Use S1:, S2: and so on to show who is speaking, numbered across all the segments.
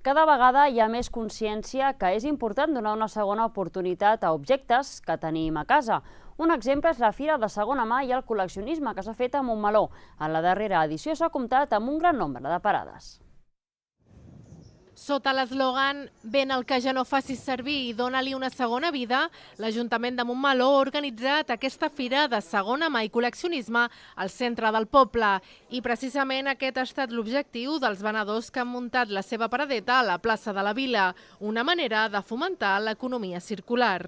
S1: Cada vegada hi ha més consciència que és important donar una segona oportunitat a objectes que tenim a casa. Un exemple és la Fira de Segona Mà i el col·leccionisme que s'ha fet a Montmeló. En la darrera edició s'ha comptat amb un gran nombre de parades.
S2: Sota l'eslògan «Ven el que ja no facis servir i dóna-li una segona vida», l'Ajuntament de Montmeló ha organitzat aquesta fira de segona mà i col·leccionisme al centre del poble. I precisament aquest ha estat l'objectiu dels venedors que han muntat la seva paradeta a la plaça de la Vila, una manera de fomentar l'economia circular.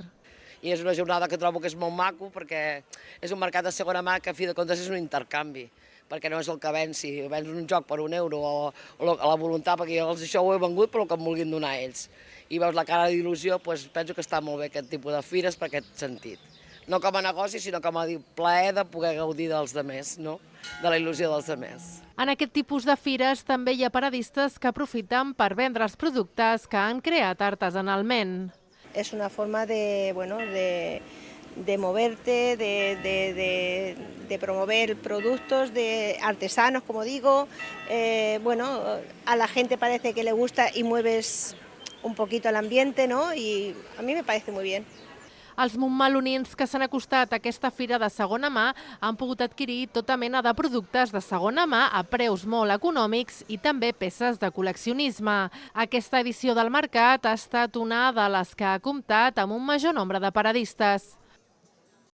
S3: I és una jornada que trobo que és molt maco perquè és un mercat de segona mà que a fi de comptes és un intercanvi, perquè no és el que vens, si vens un joc per €1 o la voluntat, perquè jo això ho he vengut però el que em vulguin donar ells. I veus la cara d'il·lusió, doncs penso que està molt bé aquest tipus de fires per aquest sentit. No com a negoci, sinó com a plaer de poder gaudir dels altres, no? De la il·lusió dels altres.
S2: En aquest tipus de fires també hi ha paradistes que aprofiten per vendre els productes que han creat artesanalment.
S4: Es una forma de moverte, de promover productos de artesanos, como digo. A la gente parece que le gusta y mueves un poquito el ambiente, ¿no? Y a mí me parece muy bien.
S2: Els montmelonins que s'han acostat a aquesta fira de segona mà han pogut adquirir tota mena de productes de segona mà a preus molt econòmics i també peces de col·leccionisme. Aquesta edició del mercat ha estat una de les que ha comptat amb un major nombre de paradistes.